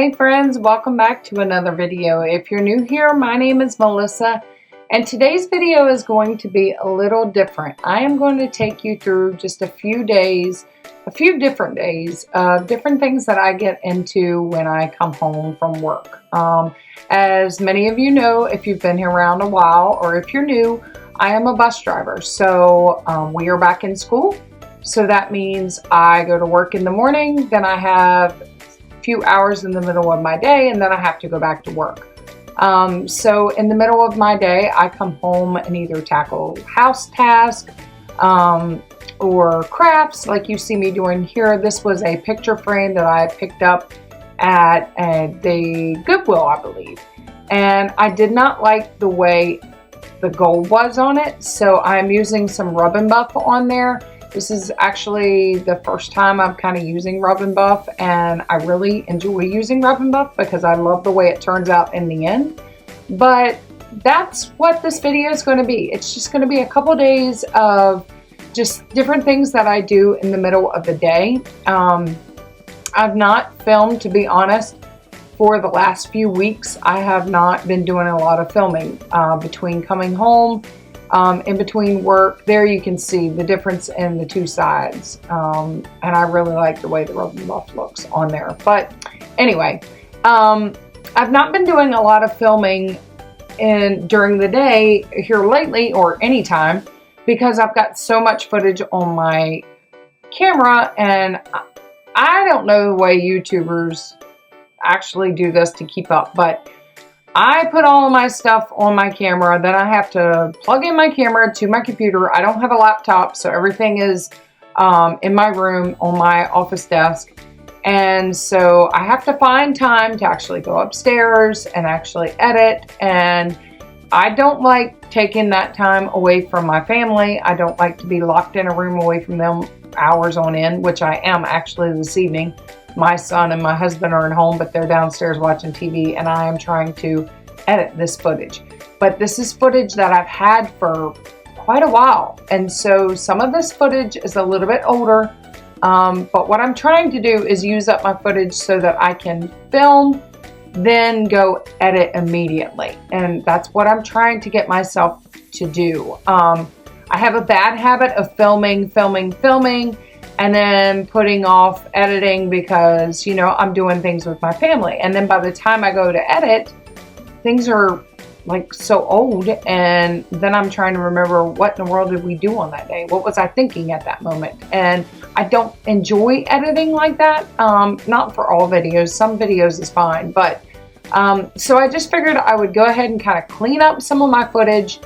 Hey friends, welcome back to another video. If you're new here, my name is Melissa, and today's video is going to be a little different. I am going to take you through just a few different days of different things that I get into when I come home from work. As many of you know, if you've been here around a while, or if you're new, I am a bus driver. So we are back in school. So that means I go to work in the morning, then I have few hours in the middle of my day, and then I have to go back to work. So in the middle of my day, I come home and either tackle house tasks or crafts like you see me doing here. This was a picture frame that I picked up at the Goodwill, I believe. And I did not like the way the gold was on it, so I'm using some Rub and Buff on there. This is actually the first time I'm kind of using Rub and Buff, and I really enjoy using Rub and Buff because I love the way it turns out in the end. But that's what this video is going to be. It's just going to be a couple days of just different things that I do in the middle of the day. I've not filmed, to be honest, for the last few weeks. I have not been doing a lot of filming between coming home. In between work. There you can see the difference in the two sides, and I really like the way the Rub and Buff looks on there. But anyway, I've not been doing a lot of filming during the day here lately, or anytime, because I've got so much footage on my camera, and I don't know the way YouTubers actually do this to keep up, but I put all of my stuff on my camera, then I have to plug in my camera to my computer. I don't have a laptop, so everything is in my room on my office desk. And so I have to find time to actually go upstairs and actually edit. And I don't like taking that time away from my family. I don't like to be locked in a room away from them hours on end, which I am actually this evening. My son and my husband are at home, but they're downstairs watching TV, and I am trying to edit this footage. But this is footage that I've had for quite a while, and so some of this footage is a little bit older, but what I'm trying to do is use up my footage so that I can film, then go edit immediately, and that's what I'm trying to get myself to do. I have a bad habit of filming, and then putting off editing because, you know, I'm doing things with my family. And then by the time I go to edit, things are like so old, and then I'm trying to remember what in the world did we do on that day? What was I thinking at that moment? And I don't enjoy editing like that. Not for all videos. Some videos is fine. But so I just figured I would go ahead and kind of clean up some of my footage,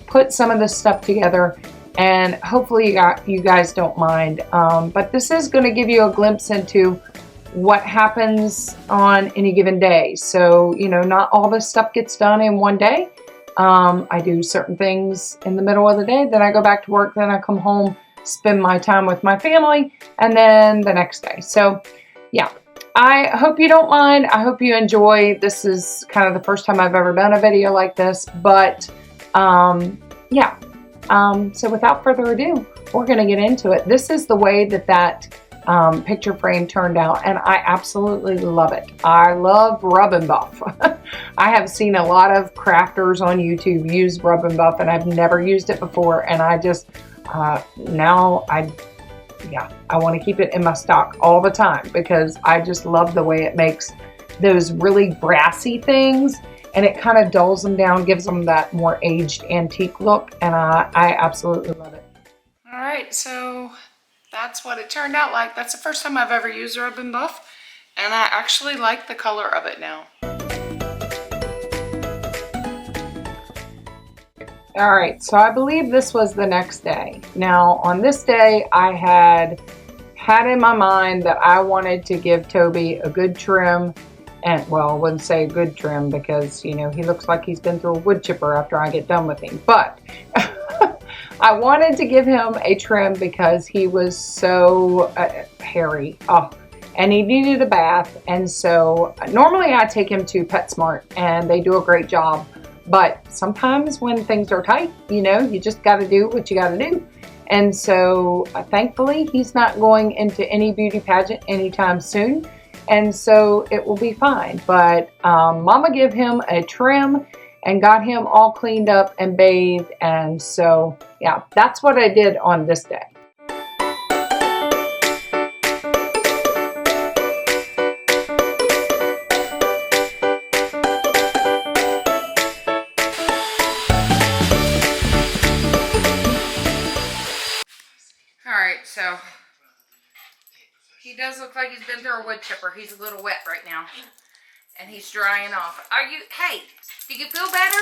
put some of this stuff together, and hopefully you guys don't mind. But this is going to give you a glimpse into what happens on any given day. So, you know, not all this stuff gets done in one day. I do certain things in the middle of the day, then I go back to work, then I come home, spend my time with my family, and then the next day. So, yeah. I hope you don't mind. I hope you enjoy. This is kind of the first time I've ever done a video like this, but yeah. So without further ado, we're going to get into it. This is the way that picture frame turned out, and I absolutely love it. I love Rub and Buff. I have seen a lot of crafters on YouTube use Rub and Buff, and I've never used it before, and I just, now I want to keep it in my stock all the time because I just love the way it makes those really brassy things. And it kind of dulls them down, gives them that more aged antique look, and I absolutely love it. All right, so that's what it turned out like. That's the first time I've ever used Rub and Buff, and I actually like the color of it now. All right, so I believe this was the next day. Now, on this day, I had in my mind that I wanted to give Toby a good trim. And, well, I wouldn't say a good trim because, you know, he looks like he's been through a wood chipper after I get done with him. But I wanted to give him a trim because he was so hairy. Oh, and he needed a bath. And so normally I take him to PetSmart, and they do a great job. But sometimes when things are tight, you know, you just got to do what you got to do. And so thankfully, he's not going into any beauty pageant anytime soon. and so it will be fine. But Mama gave him a trim and got him all cleaned up and bathed, and so yeah, that's what I did on this day. Alright, so he does look like he's been through a wood chipper. He's a little wet right now. And he's drying off. Hey, do you feel better?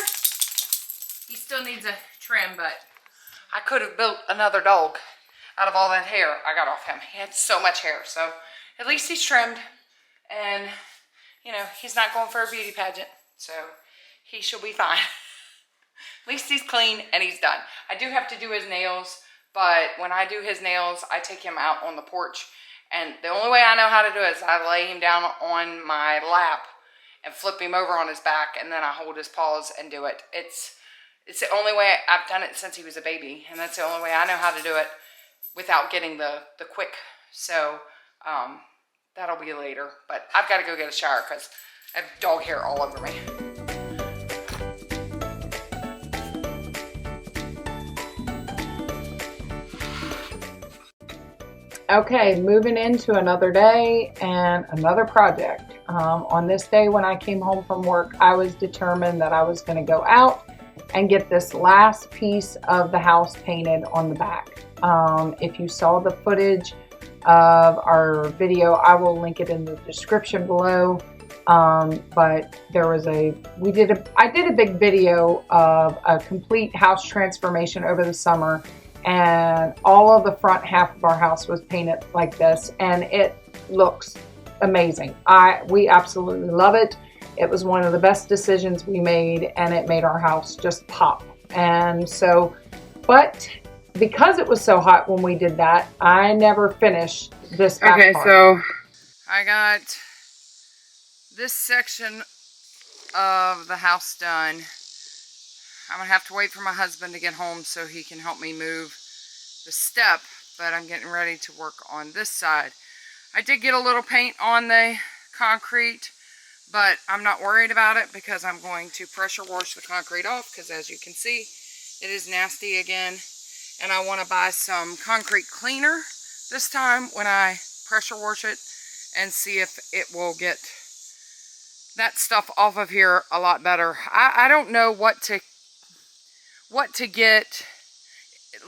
He still needs a trim, but I could have built another dog out of all that hair I got off him. He had so much hair, so at least he's trimmed. And, you know, he's not going for a beauty pageant, so he shall be fine. At least he's clean and he's done. I do have to do his nails, but when I do his nails, I take him out on the porch. And the only way I know how to do it is I lay him down on my lap and flip him over on his back, and then I hold his paws and do it. It's the only way. I've done it since he was a baby, and that's the only way I know how to do it without getting the quick. So that'll be later. But I've got to go get a shower because I have dog hair all over me. Okay, moving into another day and another project. On this day when I came home from work, I was determined that I was going to go out and get this last piece of the house painted on the back. If you saw the footage of our video, I will link it in the description below. But there was I did a big video of a complete house transformation over the summer. And all of the front half of our house was painted like this, and it looks amazing. We absolutely love it. It was one of the best decisions we made, and it made our house just pop. And so, but because it was so hot when we did that, I never finished this back part. So I got this section of the house done. I'm going to have to wait for my husband to get home so he can help me move the step, but I'm getting ready to work on this side. I did get a little paint on the concrete, but I'm not worried about it because I'm going to pressure wash the concrete off because, as you can see, it is nasty again. And I want to buy some concrete cleaner this time when I pressure wash it and see if it will get that stuff off of here a lot better. I don't know what to get.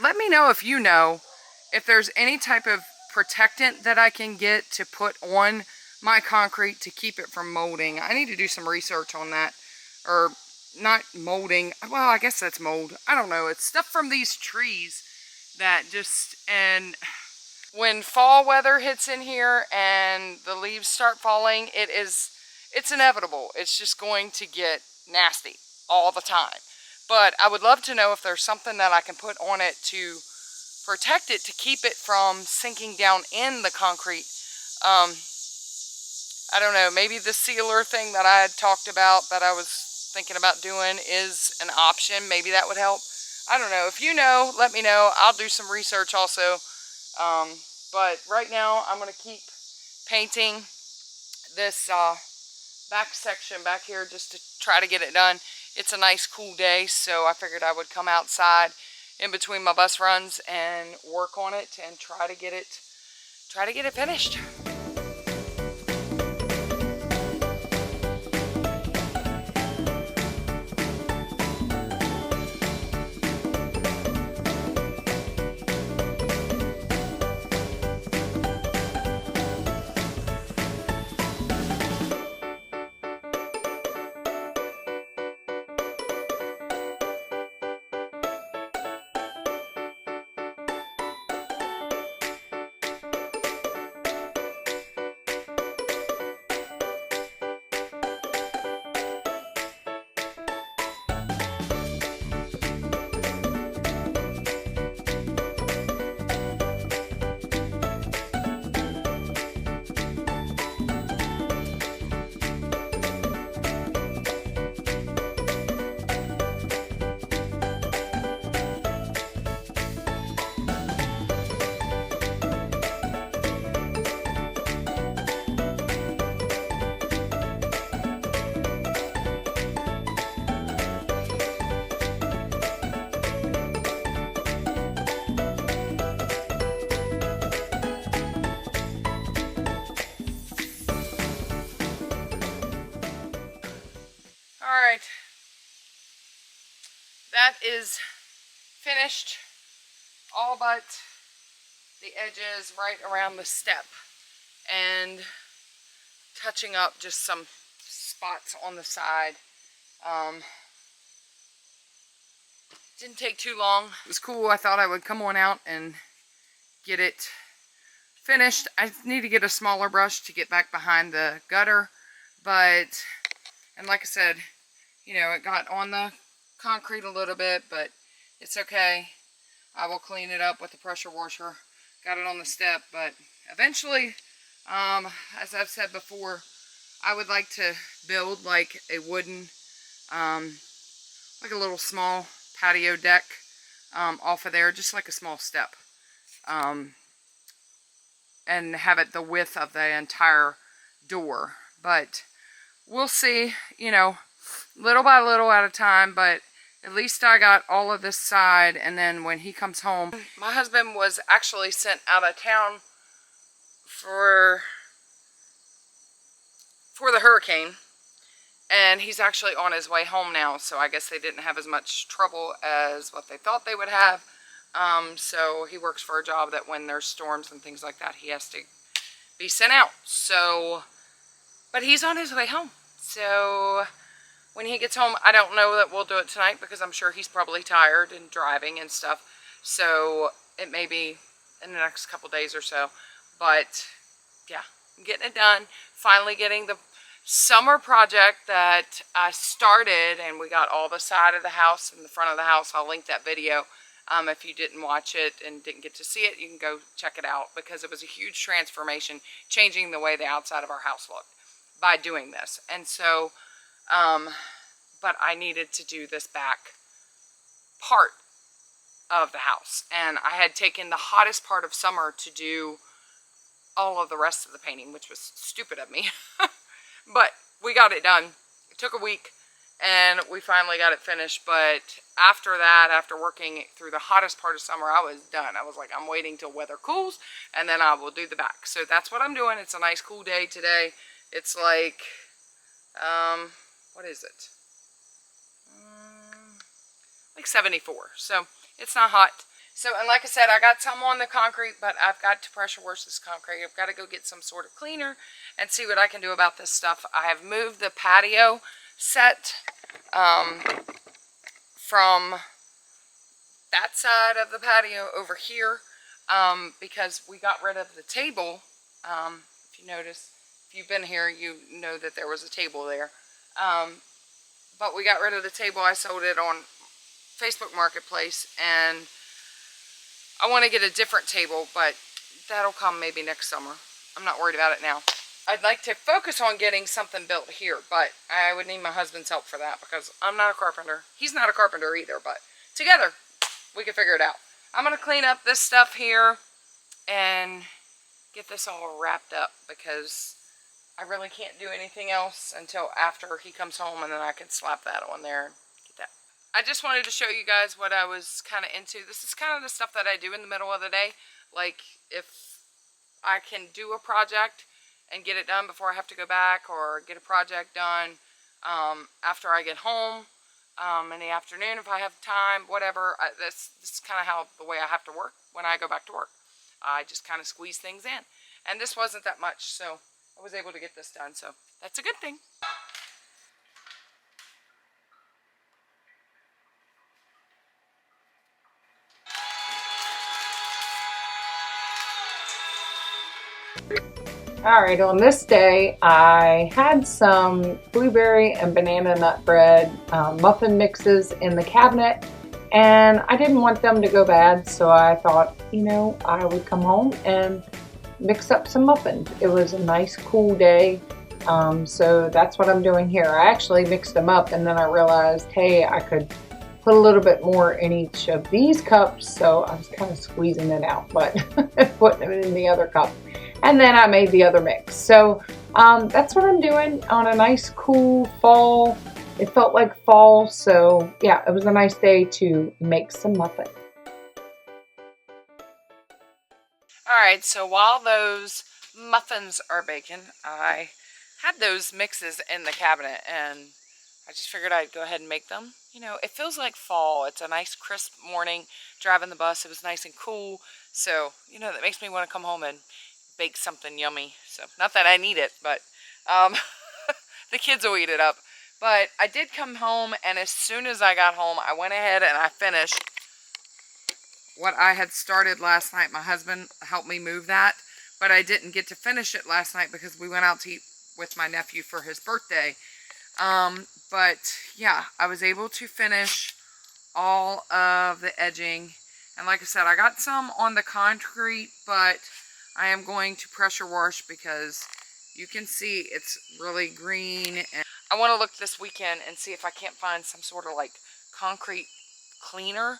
Let me know if you know if there's any type of protectant that I can get to put on my concrete to keep it from molding. I need to do some research on that. Or not molding. Well, I guess that's mold. I don't know. It's stuff from these trees that just, and when fall weather hits in here and the leaves start falling, it's inevitable. It's just going to get nasty all the time. But I would love to know if there's something that I can put on it to protect it, to keep it from sinking down in the concrete. I don't know, maybe the sealer thing that I had talked about that I was thinking about doing is an option. Maybe that would help. I don't know. If you know, let me know. I'll do some research also. But right now, I'm going to keep painting this back section back here just to try to get it done. It's a nice cool day, so I figured I would come outside in between my bus runs and work on it and try to get it finished. Alright, that is finished, all but the edges right around the step, and touching up just some spots on the side. Didn't take too long. It was cool. I thought I would come on out and get it finished. I need to get a smaller brush to get back behind the gutter, but, and like I said, you know, it got on the concrete a little bit, but it's okay. I will clean it up with the pressure washer. Got it on the step, but eventually, as I've said before, I would like to build like a wooden, like a little small patio deck off of there, just like a small step, and have it the width of the entire door. But we'll see, you know, little by little at a time, but at least I got all of this side. And then when he comes home, my husband was actually sent out of town for the hurricane, and he's actually on his way home now, so I guess they didn't have as much trouble as what they thought they would have. So he works for a job that when there's storms and things like that, he has to be sent out. So, but he's on his way home. So when he gets home, I don't know that we'll do it tonight because I'm sure he's probably tired and driving and stuff. So it may be in the next couple days or so. But yeah, I'm getting it done. Finally getting the summer project that I started, and we got all the side of the house and the front of the house. I'll link that video. If you didn't watch it and didn't get to see it, you can go check it out, because it was a huge transformation, changing the way the outside of our house looked by doing this. And so, but I needed to do this back part of the house, and I had taken the hottest part of summer to do all of the rest of the painting, which was stupid of me. But we got it done. It took a week, and we finally got it finished. But after that, after working through the hottest part of summer, I was done. I was like, I'm waiting till weather cools, and then I will do the back. So that's what I'm doing. It's a nice cool day today. It's like, what is it? Like 74. So it's not hot. So, and like I said, I got some on the concrete, but I've got to pressure wash this concrete. I've got to go get some sort of cleaner and see what I can do about this stuff. I have moved the patio set from that side of the patio over here because we got rid of the table. If you notice, if you've been here, you know that there was a table there. But we got rid of the table. I sold it on Facebook Marketplace, and I want to get a different table, but that'll come maybe next summer. I'm not worried about it now. I'd like to focus on getting something built here, but I would need my husband's help for that because I'm not a carpenter. He's not a carpenter either, but together we can figure it out. I'm going to clean up this stuff here and get this all wrapped up because I really can't do anything else until after he comes home, and then I can slap that on there and get that. I just wanted to show you guys what I was kind of into. This is kind of the stuff that I do in the middle of the day. Like if I can do a project and get it done before I have to go back, or get a project done after I get home in the afternoon if I have time, whatever. This is kind of how the way I have to work when I go back to work. I just kind of squeeze things in. And this wasn't that much, so I was able to get this done, so that's a good thing. Alright, on this day I had some blueberry and banana nut bread muffin mixes in the cabinet, and I didn't want them to go bad, so I thought, you know, I would come home and mix up some muffins. It was a nice cool day, so that's what I'm doing here. I actually mixed them up, and then I realized, hey, I could put a little bit more in each of these cups, so I was kind of squeezing it out, but putting it in the other cup. And then I made the other mix. So that's what I'm doing on a nice cool fall. It felt like fall, so yeah, it was a nice day to make some muffins. Alright, so while those muffins are baking, I had those mixes in the cabinet, and I just figured I'd go ahead and make them. You know, it feels like fall. It's a nice crisp morning driving the bus. It was nice and cool. So, you know, that makes me want to come home and bake something yummy. So, not that I need it, but the kids will eat it up. But I did come home, and as soon as I got home, I went ahead and I finished what I had started last night. My husband helped me move that, but I didn't get to finish it last night because we went out to eat with my nephew for his birthday. But yeah, I was able to finish all of the edging. And like I said, I got some on the concrete, but I am going to pressure wash because you can see it's really green. And I want to look this weekend and see if I can't find some sort of like concrete cleaner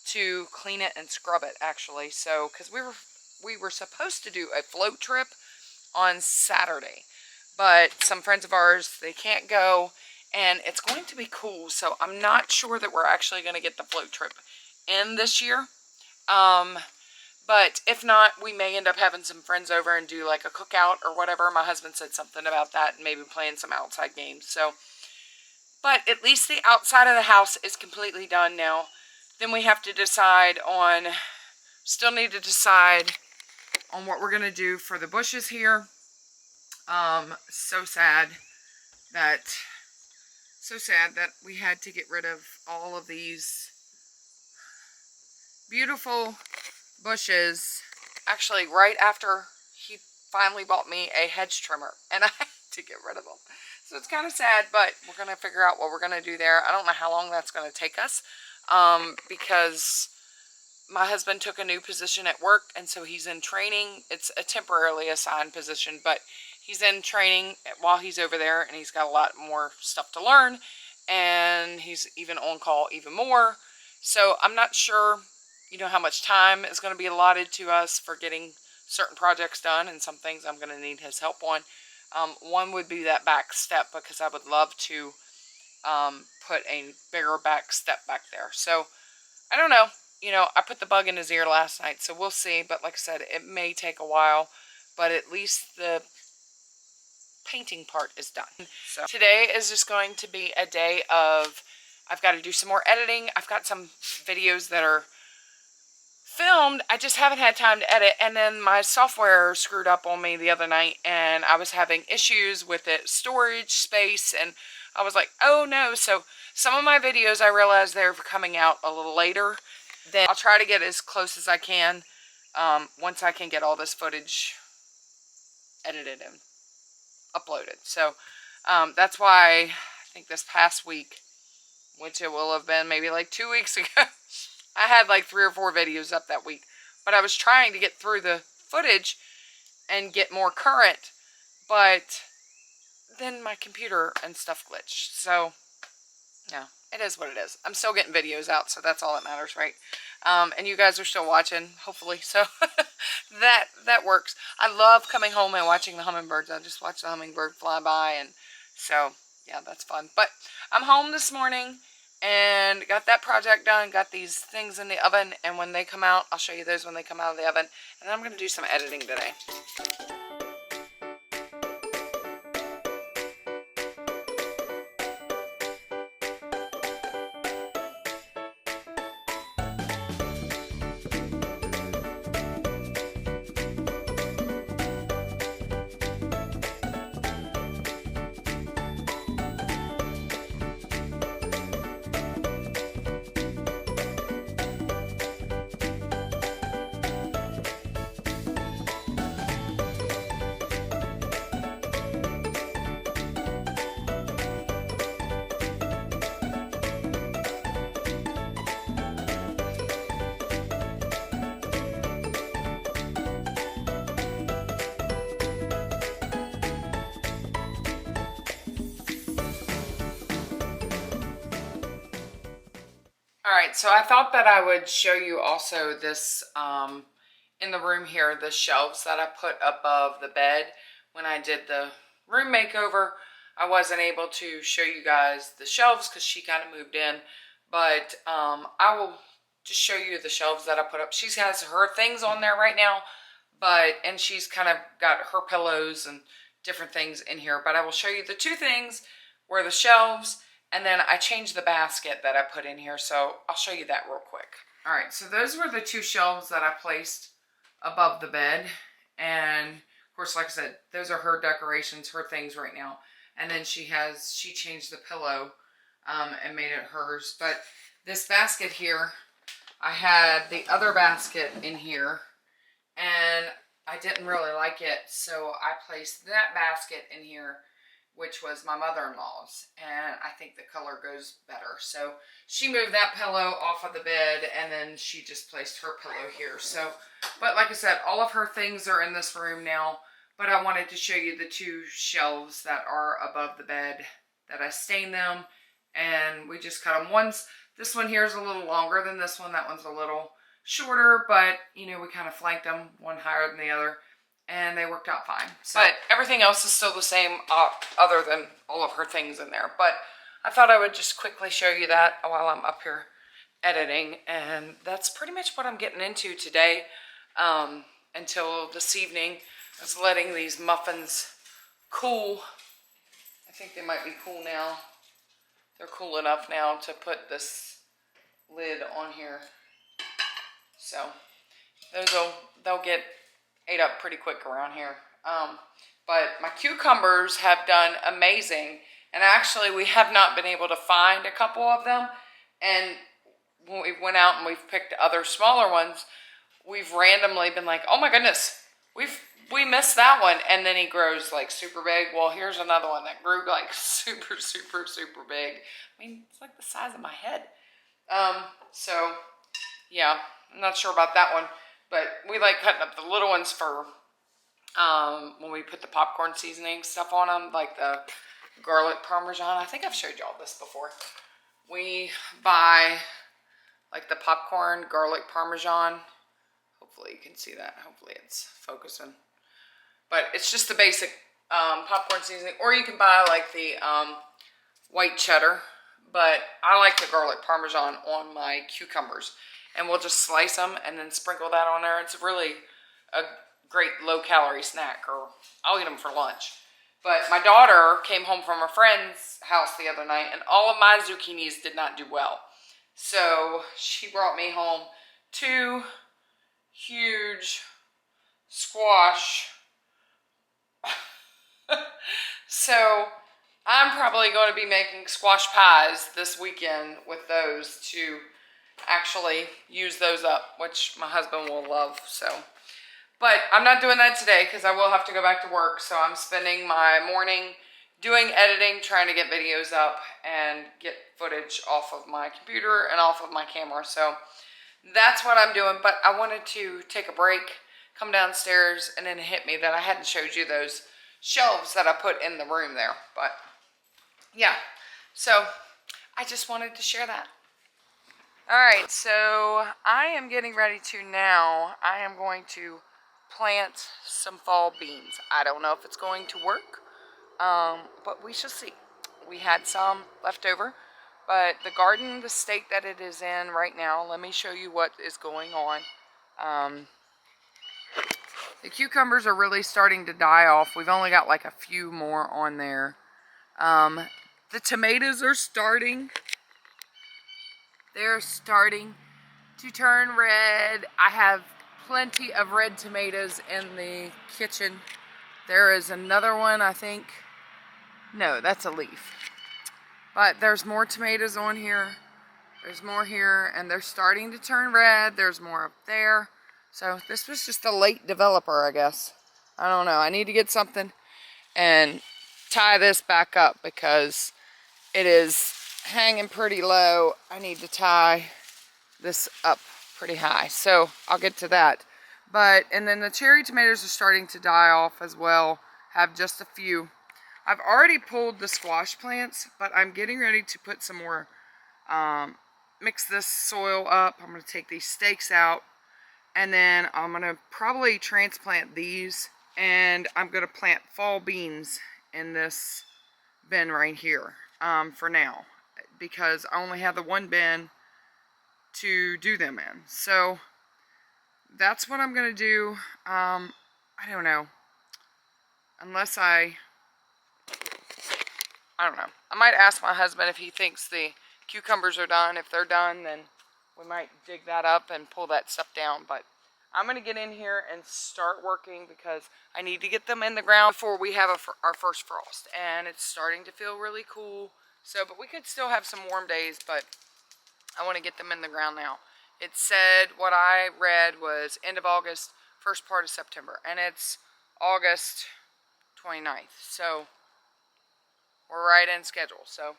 to clean it and scrub it, actually. So, because we were supposed to do a float trip on Saturday, but some friends of ours, they can't go, and it's going to be cool. So I'm not sure that we're actually going to get the float trip in this year. But if not, we may end up having some friends over and do like a cookout or whatever. My husband said something about that, and maybe playing some outside games. So, but at least the outside of the house is completely done now. Then we have to decide on, still need to decide on what we're going to do for the bushes here. So sad that we had to get rid of all of these beautiful bushes. Actually, right after he finally bought me a hedge trimmer, and I had to get rid of them. So it's kind of sad, but we're going to figure out what we're going to do there. I don't know how long that's going to take us, because my husband took a new position at work, and so he's in training. It's a temporarily assigned position, but he's in training while he's over there, and he's got a lot more stuff to learn, and he's even on call even more. So I'm not sure, you know, how much time is going to be allotted to us for getting certain projects done, and some things I'm going to need his help on. One would be that back step, because I would love to put a bigger back step back there. So I don't know. You know, I put the bug in his ear last night, so we'll see. But like I said, it may take a while, but at least the painting part is done. So today is just going to be a day of, I've got to do some more editing. I've got some videos that are filmed, I just haven't had time to edit, and then my software screwed up on me the other night, and I was having issues with it, storage space, and I was like, oh no. So some of my videos, I realized they're coming out a little later. Then I'll try to get as close as I can once I can get all this footage edited and uploaded. So that's why I think this past week, which it will have been maybe like 2 weeks ago, I had like 3 or 4 videos up that week. But I was trying to get through the footage and get more current, but then my computer and stuff glitched. So, yeah, it is what it is. I'm still getting videos out, so that's all that matters, right? And you guys are still watching, hopefully. So that works. I love coming home and watching the hummingbirds. I just watch the hummingbird fly by, and so, yeah, that's fun. But I'm home this morning and got that project done, got these things in the oven, and when they come out, I'll show you those when they come out of the oven. And I'm going to do some editing today. Alright, so I thought that I would show you also this, in the room here, the shelves that I put above the bed. When I did the room makeover, I wasn't able to show you guys the shelves because she kind of moved in. But I will just show you the shelves that I put up. She has her things on there right now, and she's kind of got her pillows and different things in here. But I will show you the 2 things were the shelves And then I changed the basket that I put in here, so I'll show you that real quick. All right, so those were the 2 shelves that I placed above the bed. And of course, like I said, those are her decorations, her things right now. And then she changed the pillow and made it hers. But this basket here, I had the other basket in here, and I didn't really like it, so I placed that basket in here, which was my mother-in-law's, and I think the color goes better. So she moved that pillow off of the bed, and then she just placed her pillow here. So, but like I said, all of her things are in this room now, but I wanted to show you the 2 shelves that are above the bed that I stained them, and we just cut them. This one here is a little longer than this one. That one's a little shorter, but you know, we kind of flanked them, one higher than the other, and they worked out fine. So, but everything else is still the same, other than all of her things in there. But I thought I would just quickly show you that while I'm up here editing, and that's pretty much what I'm getting into today. Until this evening, I was letting these muffins cool. I think they might be cool now. They're cool enough now to put this lid on here. So they'll get ate up pretty quick around here. But my cucumbers have done amazing. And actually, we have not been able to find a couple of them. And when we went out and we've picked other smaller ones, we've randomly been like, oh my goodness, we missed that one. And then he grows like super big. Well, here's another one that grew like super, super, super big. I mean, it's like the size of my head. So yeah, I'm not sure about that one, but we like cutting up the little ones for when we put the popcorn seasoning stuff on them, like the garlic parmesan. I think I've showed y'all this before. We buy like the popcorn garlic parmesan. Hopefully you can see that. Hopefully it's focusing. But it's just the basic popcorn seasoning. Or you can buy like the white cheddar. But I like the garlic parmesan on my cucumbers. And we'll just slice them and then sprinkle that on there. It's really a great low-calorie snack. Or I'll eat them for lunch. But my daughter came home from a friend's house the other night. And all of my zucchinis did not do well. So she brought me home 2 huge squash. So I'm probably going to be making squash pies this weekend with those to actually use those up, which my husband will love. So, but I'm not doing that today because I will have to go back to work. So I'm spending my morning doing editing, trying to get videos up and get footage off of my computer and off of my camera. So that's what I'm doing. But I wanted to take a break, come downstairs, and then it hit me that I hadn't showed you those shelves that I put in the room there. But yeah, so I just wanted to share that. All right, so I am getting ready to now. I am going to plant some fall beans. I don't know if it's going to work, but we shall see. We had some left over, but the garden, the state that it is in right now, let me show you what is going on. The cucumbers are really starting to die off. We've only got like a few more on there. The tomatoes are starting. They're starting to turn red. I have plenty of red tomatoes in the kitchen. There is another one, I think. No, that's a leaf. But there's more tomatoes on here. There's more here, and they're starting to turn red. There's more up there. So this was just a late developer, I guess. I don't know. I need to get something and tie this back up because it is hanging pretty low. I need to tie this up pretty high. So I'll get to that. And then the cherry tomatoes are starting to die off as well. Have just a few. I've already pulled the squash plants, but I'm getting ready to put some more, mix this soil up. I'm going to take these stakes out. And then I'm going to probably transplant these. And I'm going to plant fall beans in this bin right here for now. Because I only have the one bin to do them in. So that's what I'm going to do. I don't know. Unless I I don't know. I might ask my husband if he thinks the cucumbers are done. If they're done, then we might dig that up and pull that stuff down. But I'm going to get in here and start working because I need to get them in the ground before we have our first frost. And it's starting to feel really cool. So, but we could still have some warm days, but I want to get them in the ground now. It said, what I read was end of August, first part of September. And it's August 29th. So we're right in schedule. So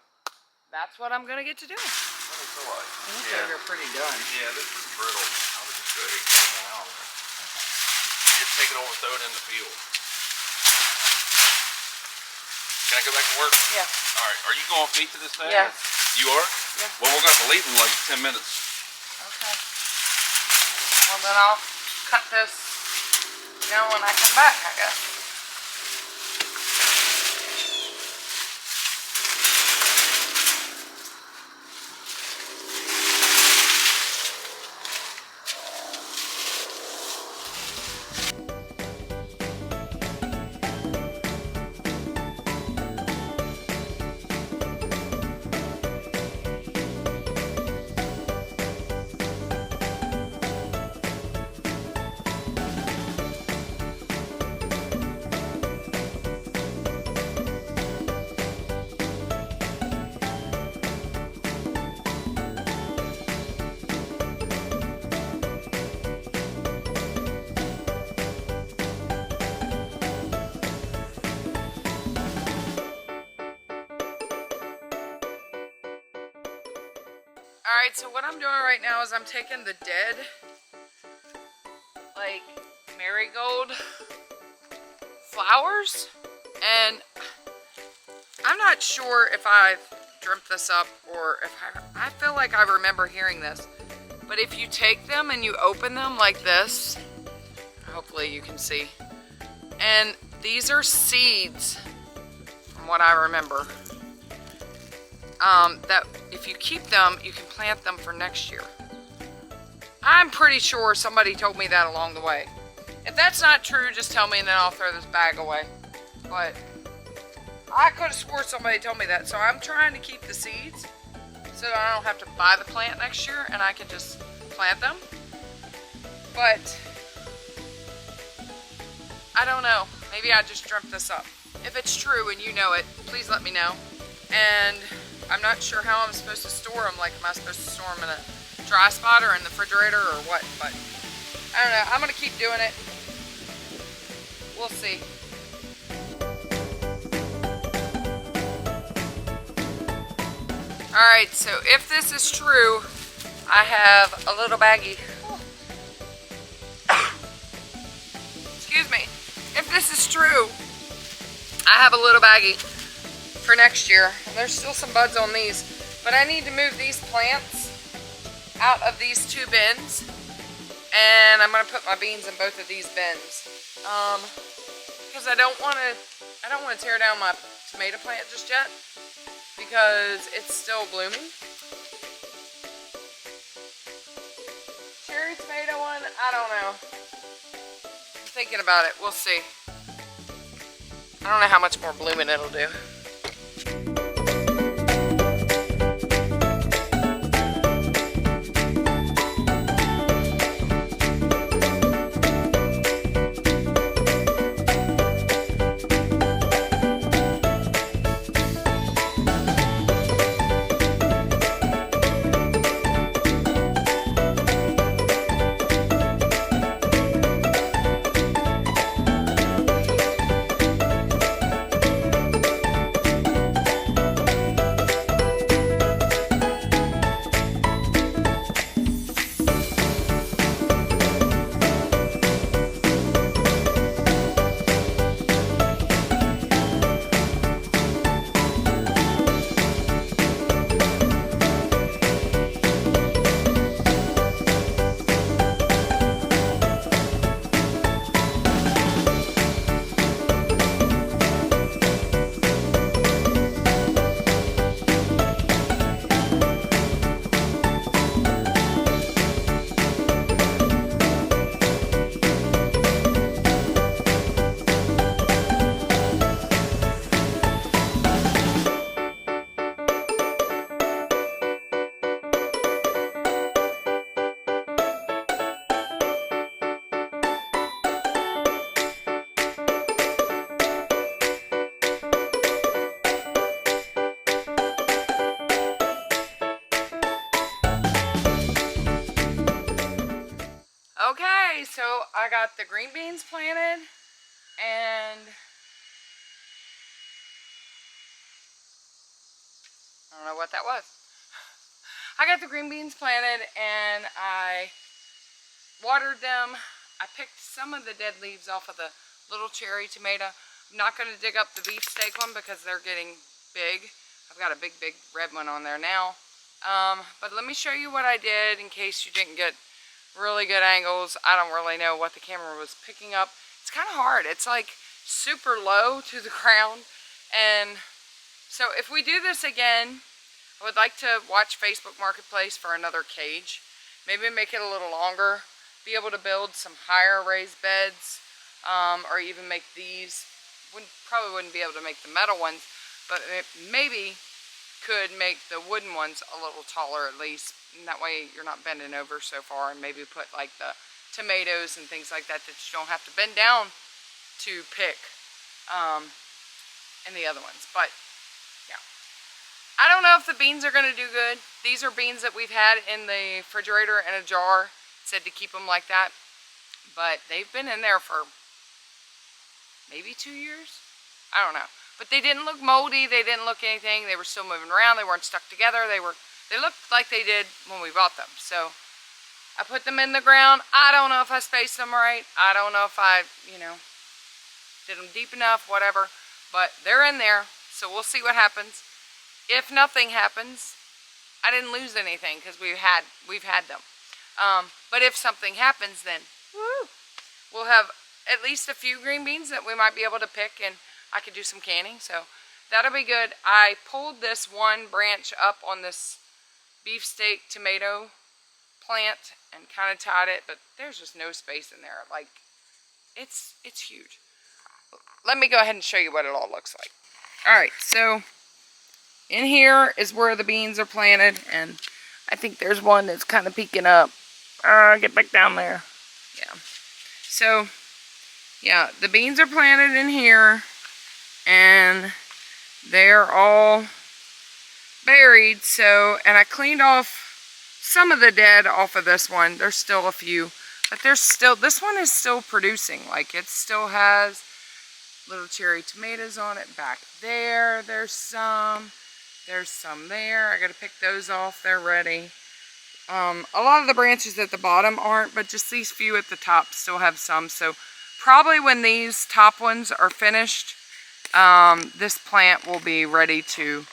that's what I'm going to get to do. These are pretty done. Yeah, they're pretty brittle. I would just go ahead and cut them out. Okay. Just take it over and throw it in the field. Can I go back to work? Yeah. All right. Are you going with me to this thing? Yes. You are? Yeah. Well, we're going to have to leave in like 10 minutes. Okay. Well, then I'll cut this, when I come back, I guess. Alright, so what I'm doing right now is I'm taking the dead, like, marigold flowers, and I'm not sure if I've dreamt this up or if I feel like I remember hearing this, but if you take them and you open them like this, hopefully you can see, and these are seeds from what I remember. That if you keep them, you can plant them for next year. I'm pretty sure somebody told me that along the way. If that's not true, just tell me and then I'll throw this bag away. But I could have swore somebody told me that, so I'm trying to keep the seeds so that I don't have to buy the plant next year and I can just plant them. But I don't know. Maybe I just dreamt this up. If it's true and you know it, please let me know. And I'm not sure how I'm supposed to store them. Like, am I supposed to store them in a dry spot or in the refrigerator or what? But I don't know. I'm going to keep doing it. We'll see. Alright, so if this is true, I have a little baggie. Excuse me. If this is true, I have a little baggie for next year. There's still some buds on these, but I need to move these plants out of these two bins, and I'm gonna put my beans in both of these bins because I don't want to tear down my tomato plant just yet because it's still blooming. Cherry tomato one, I don't know. I'm thinking about it. We'll see. I don't know how much more blooming it'll do. I got the green beans planted, and I don't know what that was. I got the green beans planted and I watered them. I picked some of the dead leaves off of the little cherry tomato. I'm not going to dig up the beefsteak one because they're getting big. I've got a big red one on there now. But let me show you what I did in case you didn't get really good angles. I don't really know what the camera was picking up. It's kind of hard. It's like super low to the ground. And so if we do this again, I would like to watch Facebook Marketplace for another cage. Maybe make it a little longer. Be able to build some higher raised beds, or even make these. Probably wouldn't be able to make the metal ones, but maybe could make the wooden ones a little taller at least. And that way you're not bending over so far, and maybe put like the tomatoes and things like that that you don't have to bend down to pick in the other ones. But yeah, I don't know if the beans are going to do good. These are beans that we've had in the refrigerator in a jar. It said to keep them like that, but they've been in there for maybe 2 years. I don't know, but they didn't look moldy. They didn't look anything. They were still moving around. They weren't stuck together. They looked like they did when we bought them. So I put them in the ground. I don't know if I spaced them right. I don't know if I, did them deep enough, whatever. But they're in there, so we'll see what happens. If nothing happens, I didn't lose anything because we've had them. But if something happens, then woo, we'll have at least a few green beans that we might be able to pick, and I could do some canning. So that'll be good. I pulled this one branch up on this beefsteak tomato plant and kind of tied it, but there's just no space in there. Like, it's huge. Let me go ahead and show you what it all looks like. Alright, so in here is where the beans are planted, and I think there's one that's kind of peeking up. Get back down there. Yeah. So, yeah, the beans are planted in here, and they're all buried. So, and I cleaned off some of the dead off of this one. There's still a few, but this one is still producing. Like, it still has little cherry tomatoes on it back there. There's some there. I gotta pick those off. They're ready. A lot of the branches at the bottom aren't, but just these few at the top still have some. So probably when these top ones are finished, this plant will be ready to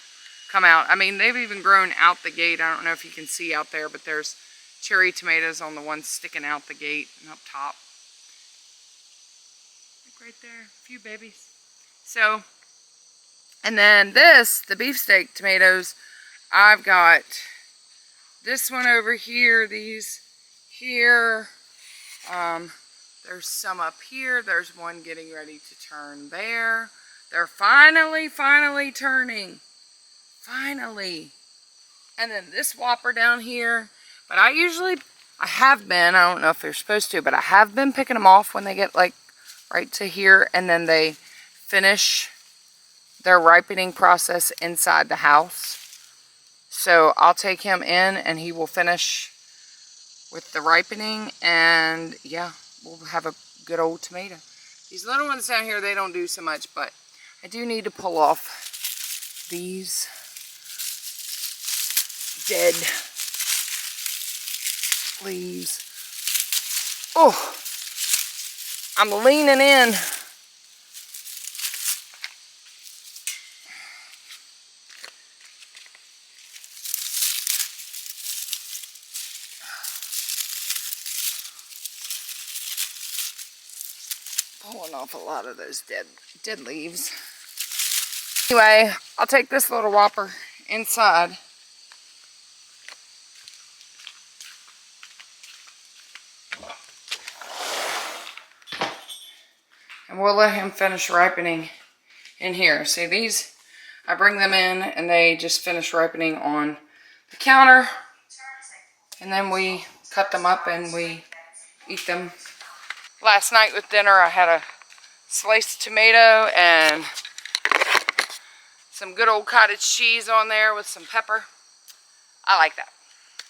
come out. I mean, they've even grown out the gate. I don't know if you can see out there, but there's cherry tomatoes on the ones sticking out the gate and up top. Like right there, a few babies. So, and then the beefsteak tomatoes, I've got this one over here, these here, there's some up here, there's one getting ready to turn there. They're finally turning. Finally. And then this whopper down here, but I have been, I don't know if they're supposed to, but I have been picking them off when they get like right to here, and then they finish their ripening process inside the house. So I'll take him in and he will finish with the ripening, and yeah, we'll have a good old tomato. These little ones down here, they don't do so much, but I do need to pull off these dead leaves. Oh, I'm leaning in. Pulling off a lot of those dead leaves. Anyway, I'll take this little whopper inside. And we'll let him finish ripening in here. See, these, I bring them in and they just finish ripening on the counter. And then we cut them up and we eat them. Last night with dinner, I had a sliced tomato and some good old cottage cheese on there with some pepper. I like that.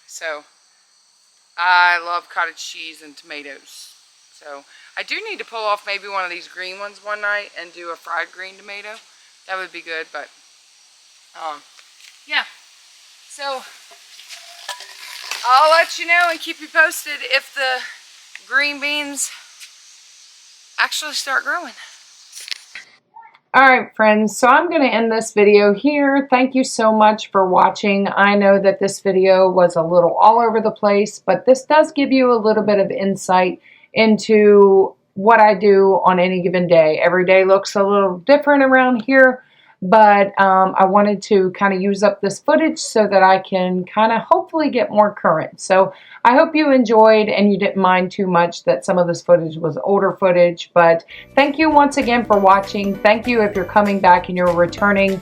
So, I love cottage cheese and tomatoes. So I do need to pull off maybe one of these green ones one night and do a fried green tomato. That would be good, but yeah. So I'll let you know and keep you posted if the green beans actually start growing. Alright friends, so I'm going to end this video here. Thank you so much for watching. I know that this video was a little all over the place, but this does give you a little bit of insight into what I do on any given day. Every day looks a little different around here, but I wanted to kind of use up this footage so that I can kind of hopefully get more current. So I hope you enjoyed and you didn't mind too much that some of this footage was older footage. But thank you once again for watching. Thank you if you're coming back and you're a returning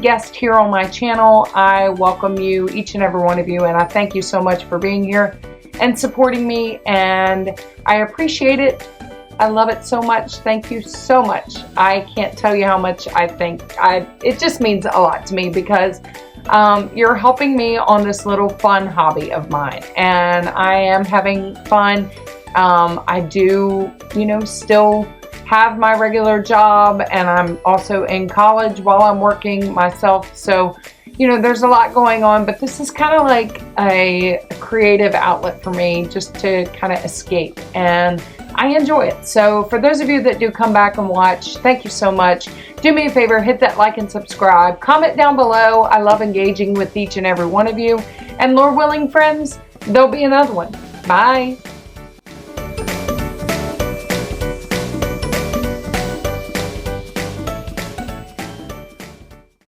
guest here on my channel. I welcome you, each and every one of you, and I thank you so much for being here and supporting me, and I appreciate it. I love it so much. Thank you so much. I can't tell you how much I think. It just means a lot to me because you're helping me on this little fun hobby of mine, and I am having fun. I do, you know, still have my regular job, and I'm also in college while I'm working myself. So, you know, there's a lot going on, but this is kind of like a creative outlet for me just to kind of escape, and I enjoy it. So for those of you that do come back and watch, thank you so much. Do me a favor, hit that like and subscribe. Comment down below. I love engaging with each and every one of you. And Lord willing, friends, there'll be another one. Bye.